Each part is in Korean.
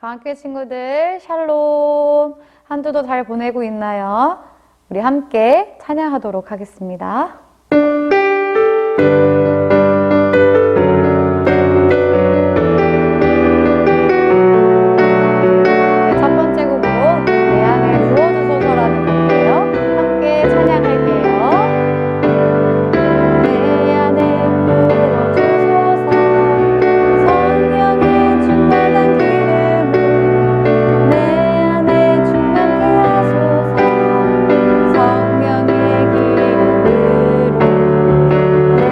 가왕교회 친구들 샬롬. 한 주도 잘 보내고 있나요? 우리 함께 찬양하도록 하겠습니다. 첫 번째 곡으로 내 안에 부어주소서라는 곡이에요. 함께 찬양할게요. 내 안에 부어주소서 성령의 충만한 기름을 내 안에 충만케 하소서 성령의 기름으로 내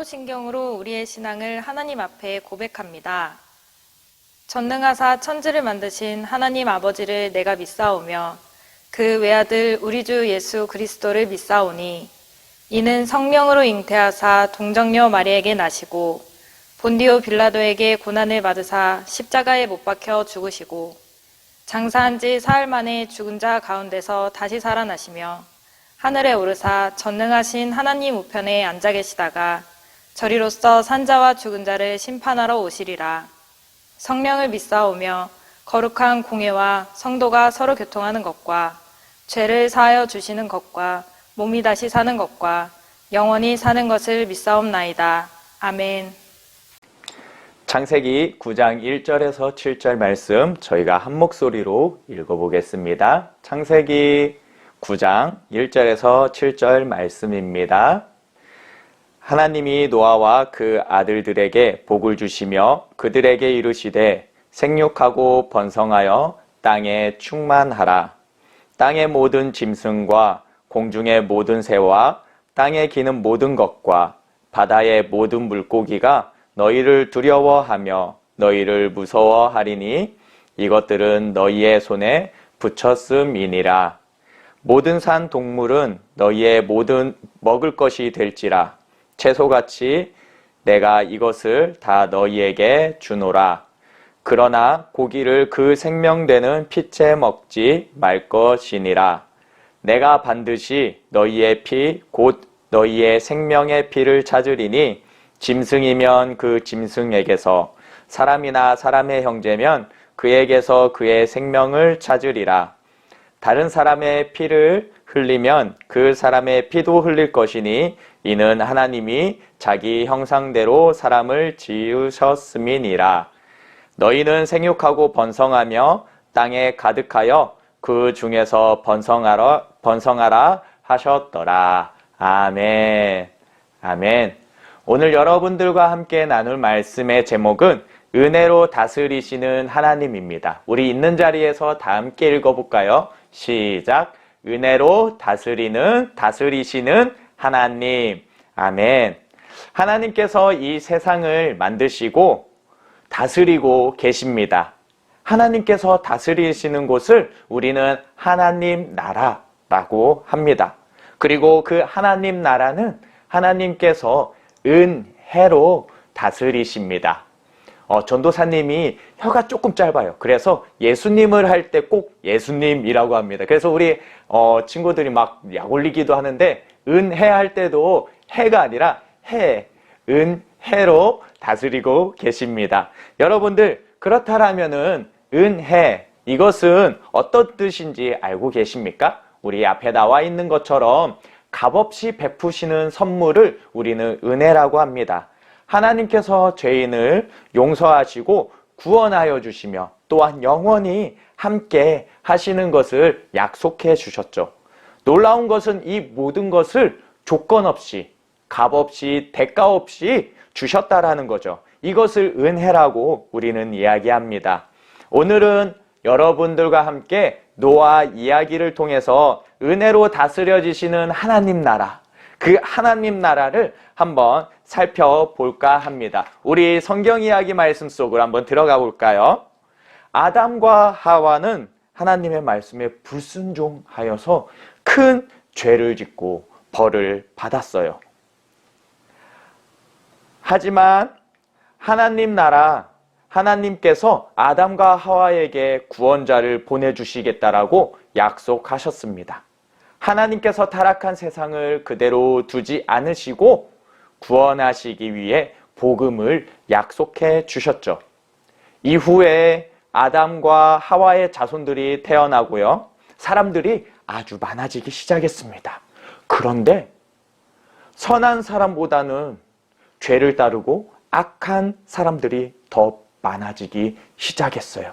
사도신경으로 우리의 신앙을 하나님 앞에 고백합니다. 전능하사 천지를 만드신 하나님 아버지를 내가 믿사오며 그 외아들 우리 주 예수 그리스도를 믿사오니 이는 성령으로 잉태하사 동정녀 마리에게 나시고 본디오 빌라도에게 고난을 받으사 십자가에 못 박혀 죽으시고 장사한 지 사흘 만에 죽은 자 가운데서 다시 살아나시며 하늘에 오르사 전능하신 하나님 우편에 앉아 계시다가 저리로서 산자와 죽은 자를 심판하러 오시리라. 성령을 믿사오며 거룩한 공예와 성도가 서로 교통하는 것과 죄를 사하여 주시는 것과 몸이 다시 사는 것과 영원히 사는 것을 믿사옵나이다. 아멘. 창세기 9장 1절에서 7절 말씀 저희가 한 목소리로 읽어보겠습니다. 창세기 9장 1절에서 7절 말씀입니다. 하나님이 노아와 그 아들들에게 복을 주시며 그들에게 이르시되 생육하고 번성하여 땅에 충만하라. 땅의 모든 짐승과 공중의 모든 새와 땅에 기는 모든 것과 바다의 모든 물고기가 너희를 두려워하며 너희를 무서워하리니 이것들은 너희의 손에 붙였음이니라. 모든 산 동물은 너희의 모든 먹을 것이 될지라. 채소같이 내가 이것을 다 너희에게 주노라. 그러나 고기를 그 생명되는 피째 먹지 말 것이니라. 내가 반드시 너희의 피 곧 너희의 생명의 피를 찾으리니 짐승이면 그 짐승에게서 사람이나 사람의 형제면 그에게서 그의 생명을 찾으리라. 다른 사람의 피를 흘리면 그 사람의 피도 흘릴 것이니 이는 하나님이 자기 형상대로 사람을 지으셨음이니라. 너희는 생육하고 번성하며 땅에 가득하여 그 중에서 번성하라 하셨더라. 아멘. 아멘. 오늘 여러분들과 함께 나눌 말씀의 제목은 은혜로 다스리시는 하나님입니다. 우리 있는 자리에서 다 함께 읽어볼까요? 시작. 은혜로 다스리시는 하나님. 아멘. 하나님께서 이 세상을 만드시고 다스리고 계십니다. 하나님께서 다스리시는 곳을 우리는 하나님 나라라고 합니다. 그리고 그 하나님 나라는 하나님께서 은혜로 다스리십니다. 전도사님이 혀가 조금 짧아요. 그래서 예수님을 할 때 꼭 예수님이라고 합니다. 그래서 우리 친구들이 막 약 올리기도 하는데 은혜 할 때도 해가 아니라 은혜로 다스리고 계십니다. 여러분들 그렇다라면은 은혜 이것은 어떤 뜻인지 알고 계십니까? 우리 앞에 나와 있는 것처럼 값없이 베푸시는 선물을 우리는 은혜라고 합니다. 하나님께서 죄인을 용서하시고 구원하여 주시며 또한 영원히 함께 하시는 것을 약속해 주셨죠. 놀라운 것은 이 모든 것을 조건 없이 값없이 대가 없이 주셨다라는 거죠. 이것을 은혜라고 우리는 이야기합니다. 오늘은 여러분들과 함께 노아 이야기를 통해서 은혜로 다스려지시는 하나님 나라, 그 하나님 나라를 한번 살펴볼까 합니다. 우리 성경 이야기 말씀 속으로 한번 들어가 볼까요? 아담과 하와는 하나님의 말씀에 불순종하여서 큰 죄를 짓고 벌을 받았어요. 하지만 하나님 나라, 하나님께서 아담과 하와에게 구원자를 보내주시겠다라고 약속하셨습니다. 하나님께서 타락한 세상을 그대로 두지 않으시고 구원하시기 위해 복음을 약속해 주셨죠. 이후에 아담과 하와의 자손들이 태어나고요. 사람들이 아주 많아지기 시작했습니다. 그런데 선한 사람보다는 죄를 따르고 악한 사람들이 더 많아지기 시작했어요.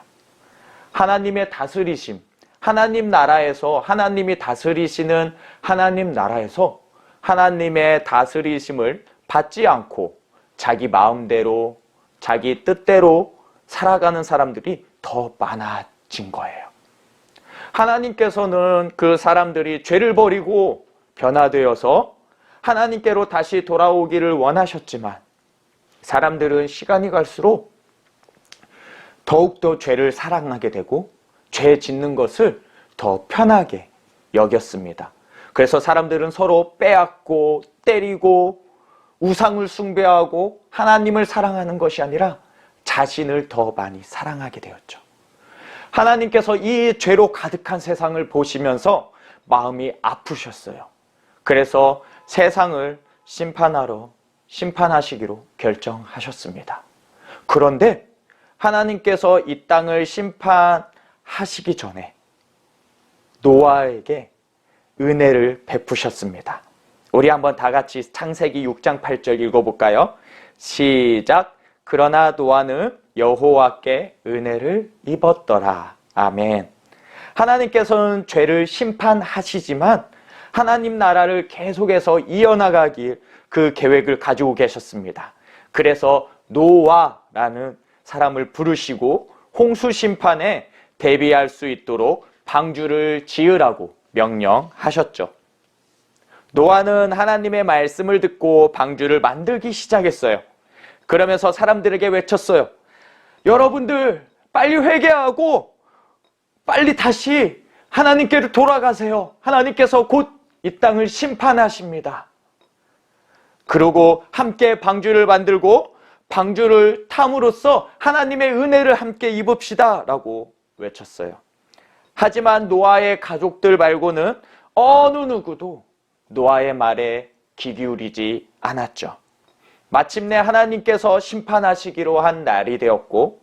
하나님의 다스리심, 하나님 나라에서 하나님이 다스리시는 하나님 나라에서 하나님의 다스리심을 받지 않고 자기 마음대로 자기 뜻대로 살아가는 사람들이 더 많아진 거예요. 하나님께서는 그 사람들이 죄를 버리고 변화되어서 하나님께로 다시 돌아오기를 원하셨지만 사람들은 시간이 갈수록 더욱더 죄를 사랑하게 되고 죄 짓는 것을 더 편하게 여겼습니다. 그래서 사람들은 서로 빼앗고 때리고 우상을 숭배하고 하나님을 사랑하는 것이 아니라 자신을 더 많이 사랑하게 되었죠. 하나님께서 이 죄로 가득한 세상을 보시면서 마음이 아프셨어요. 그래서 세상을 심판하시기로 결정하셨습니다. 그런데 하나님께서 이 땅을 심판하시기 전에 노아에게 은혜를 베푸셨습니다. 우리 한번 다 같이 창세기 6장 8절 읽어볼까요? 시작. 그러나 노아는 여호와께 은혜를 입었더라. 아멘. 하나님께서는 죄를 심판하시지만 하나님 나라를 계속해서 이어나가길 그 계획을 가지고 계셨습니다. 그래서 노아라는 사람을 부르시고 홍수 심판에 대비할 수 있도록 방주를 지으라고 명령하셨죠. 노아는 하나님의 말씀을 듣고 방주를 만들기 시작했어요. 그러면서 사람들에게 외쳤어요. 여러분들 빨리 회개하고 빨리 다시 하나님께로 돌아가세요. 하나님께서 곧 이 땅을 심판하십니다. 그리고 함께 방주를 만들고 방주를 탐으로써 하나님의 은혜를 함께 입읍시다 라고 외쳤어요. 하지만 노아의 가족들 말고는 어느 누구도 노아의 말에 귀 기울이지 않았죠. 마침내 하나님께서 심판하시기로 한 날이 되었고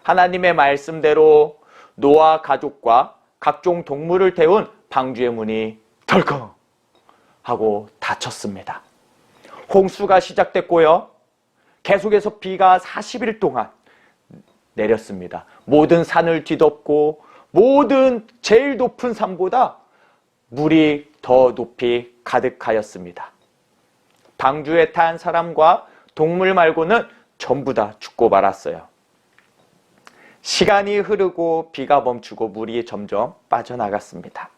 하나님의 말씀대로 노아 가족과 각종 동물을 태운 방주의 문이 덜컹 하고 닫혔습니다. 홍수가 시작됐고요. 계속해서 비가 40일 동안 내렸습니다. 모든 산을 뒤덮고 모든 제일 높은 산보다 물이 더 높이 가득하였습니다. 방주에 탄 사람과 동물 말고는 전부 다 죽고 말았어요. 시간이 흐르고 비가 멈추고 물이 점점 빠져나갔습니다.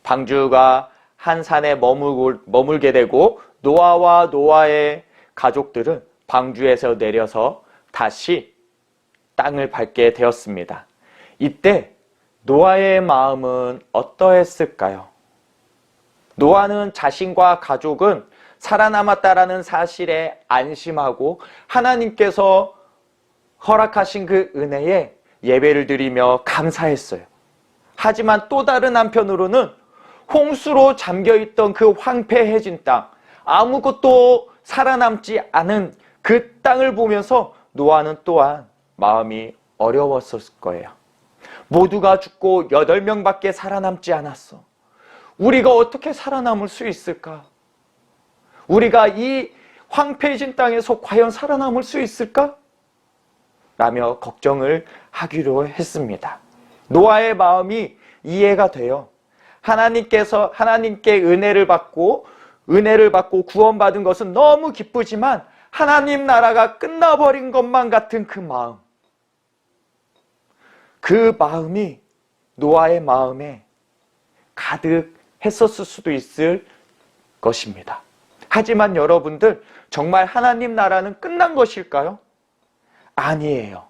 방주가 한 산에 머물게 되고 노아와 노아의 가족들은 방주에서 내려서 다시 땅을 밟게 되었습니다. 이때 노아의 마음은 어떠했을까요? 노아는 자신과 가족은 살아남았다라는 사실에 안심하고 하나님께서 허락하신 그 은혜에 예배를 드리며 감사했어요. 하지만 또 다른 한편으로는 홍수로 잠겨있던 그 황폐해진 땅, 아무것도 살아남지 않은 그 땅을 보면서 노아는 또한 마음이 어려웠을 거예요. 모두가 죽고 8명밖에 살아남지 않았어. 우리가 어떻게 살아남을 수 있을까? 우리가 이 황폐해진 땅에서 과연 살아남을 수 있을까? 라며 걱정을 하기로 했습니다. 노아의 마음이 이해가 돼요. 하나님께 은혜를 받고 구원받은 것은 너무 기쁘지만 하나님 나라가 끝나버린 것만 같은 그 마음. 그 마음이 노아의 마음에 가득했었을 수도 있을 것입니다. 하지만 여러분들, 정말 하나님 나라는 끝난 것일까요? 아니에요.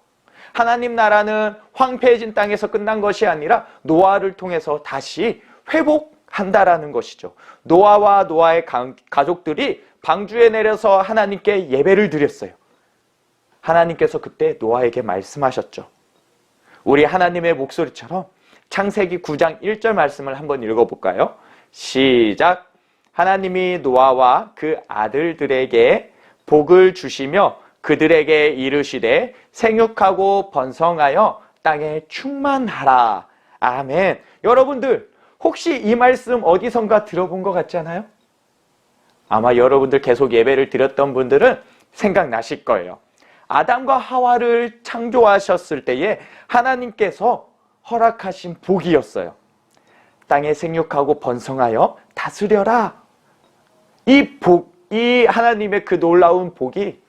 하나님 나라는 황폐해진 땅에서 끝난 것이 아니라 노아를 통해서 다시 회복한다라는 것이죠. 노아와 노아의 가족들이 방주에 내려서 하나님께 예배를 드렸어요. 하나님께서 그때 노아에게 말씀하셨죠. 우리 하나님의 목소리처럼 창세기 9장 1절 말씀을 한번 읽어볼까요? 시작. 하나님이 노아와 그 아들들에게 복을 주시며 그들에게 이르시되 생육하고 번성하여 땅에 충만하라. 아멘. 여러분들 혹시 이 말씀 어디선가 들어본 것 같지 않아요? 아마 여러분들 계속 예배를 드렸던 분들은 생각나실 거예요. 아담과 하와를 창조하셨을 때에 하나님께서 허락하신 복이었어요. 땅에 생육하고 번성하여 다스려라. 이 하나님의 그 놀라운 복이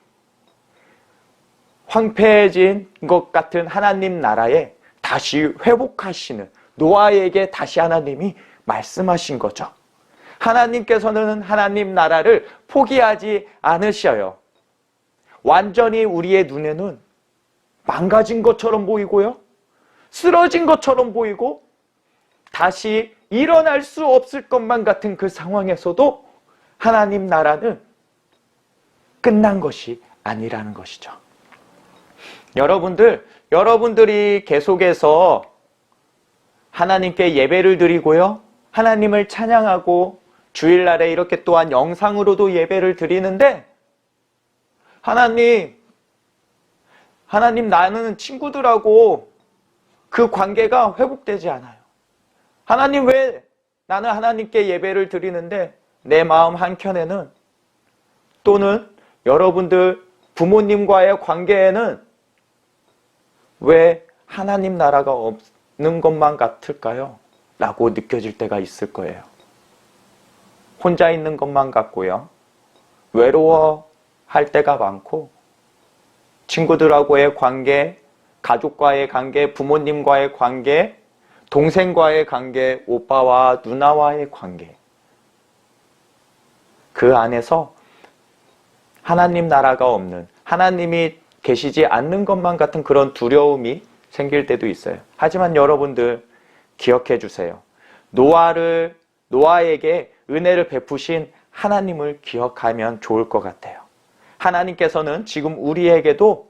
황폐해진 것 같은 하나님 나라에 다시 회복하시는 노아에게 다시 하나님이 말씀하신 거죠. 하나님께서는 하나님 나라를 포기하지 않으셔요. 완전히 우리의 눈에는 망가진 것처럼 보이고요. 쓰러진 것처럼 보이고 다시 일어날 수 없을 것만 같은 그 상황에서도 하나님 나라는 끝난 것이 아니라는 것이죠. 여러분들이 계속해서 하나님께 예배를 드리고요. 하나님을 찬양하고 주일날에 이렇게 또한 영상으로도 예배를 드리는데 하나님 나는 친구들하고 그 관계가 회복되지 않아요. 하나님 왜 나는 하나님께 예배를 드리는데 내 마음 한켠에는 또는 여러분들 부모님과의 관계에는 왜 하나님 나라가 없는 것만 같을까요? 라고 느껴질 때가 있을 거예요. 혼자 있는 것만 같고요. 외로워할 때가 많고 친구들하고의 관계, 가족과의 관계, 부모님과의 관계, 동생과의 관계, 오빠와 누나와의 관계. 그 안에서 하나님 나라가 없는, 하나님이 계시지 않는 것만 같은 그런 두려움이 생길 때도 있어요. 하지만 여러분들 기억해 주세요. 노아에게 은혜를 베푸신 하나님을 기억하면 좋을 것 같아요. 하나님께서는 지금 우리에게도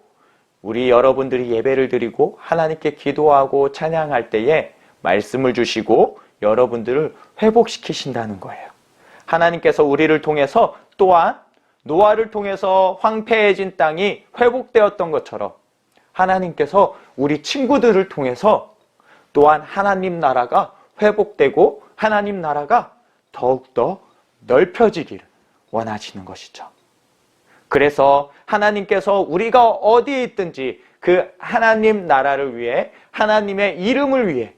우리 여러분들이 예배를 드리고 하나님께 기도하고 찬양할 때에 말씀을 주시고 여러분들을 회복시키신다는 거예요. 하나님께서 우리를 통해서 또한 노아를 통해서 황폐해진 땅이 회복되었던 것처럼 하나님께서 우리 친구들을 통해서 또한 하나님 나라가 회복되고 하나님 나라가 더욱더 넓혀지기를 원하시는 것이죠. 그래서 하나님께서 우리가 어디에 있든지 그 하나님 나라를 위해, 하나님의 이름을 위해,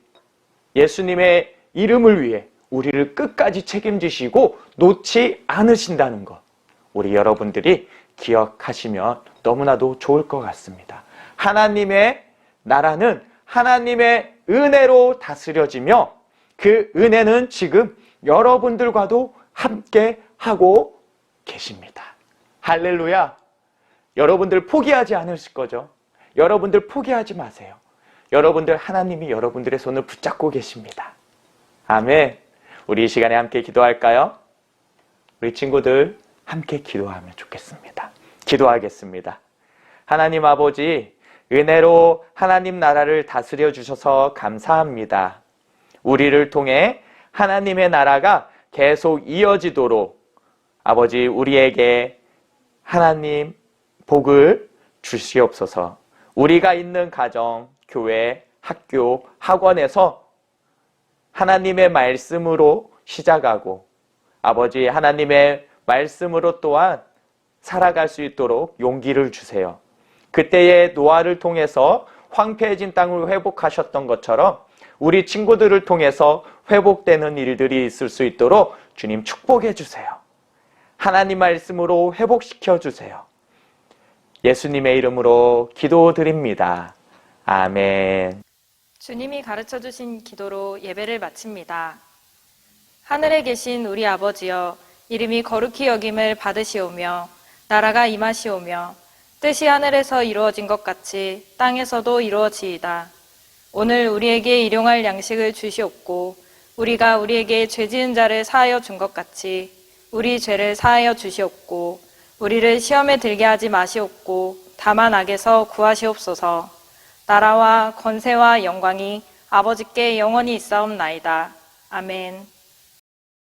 예수님의 이름을 위해 우리를 끝까지 책임지시고 놓지 않으신다는 것, 우리 여러분들이 기억하시면 너무나도 좋을 것 같습니다. 하나님의 나라는 하나님의 은혜로 다스려지며 그 은혜는 지금 여러분들과도 함께 하고 계십니다. 할렐루야. 여러분들 포기하지 않으실 거죠? 여러분들 포기하지 마세요. 여러분들 하나님이 여러분들의 손을 붙잡고 계십니다. 아멘. 우리 이 시간에 함께 기도할까요? 우리 친구들 함께 기도하면 좋겠습니다. 기도하겠습니다. 하나님 아버지, 은혜로 하나님 나라를 다스려 주셔서 감사합니다. 우리를 통해 하나님의 나라가 계속 이어지도록 아버지 우리에게 하나님 복을 주시옵소서. 우리가 있는 가정, 교회, 학교, 학원에서 하나님의 말씀으로 시작하고 아버지 하나님의 말씀으로 또한 살아갈 수 있도록 용기를 주세요. 그때의 노아를 통해서 황폐해진 땅을 회복하셨던 것처럼 우리 친구들을 통해서 회복되는 일들이 있을 수 있도록 주님 축복해 주세요. 하나님 말씀으로 회복시켜 주세요. 예수님의 이름으로 기도드립니다. 아멘. 주님이 가르쳐 주신 기도로 예배를 마칩니다. 하늘에 계신 우리 아버지여, 이름이 거룩히 여김을 받으시오며 나라가 임하시오며 뜻이 하늘에서 이루어진 것 같이 땅에서도 이루어지이다. 오늘 우리에게 일용할 양식을 주시옵고 우리가 우리에게 죄 지은 자를 사하여 준 것 같이 우리 죄를 사하여 주시옵고 우리를 시험에 들게 하지 마시옵고 다만 악에서 구하시옵소서. 나라와 권세와 영광이 아버지께 영원히 있사옵나이다. 아멘.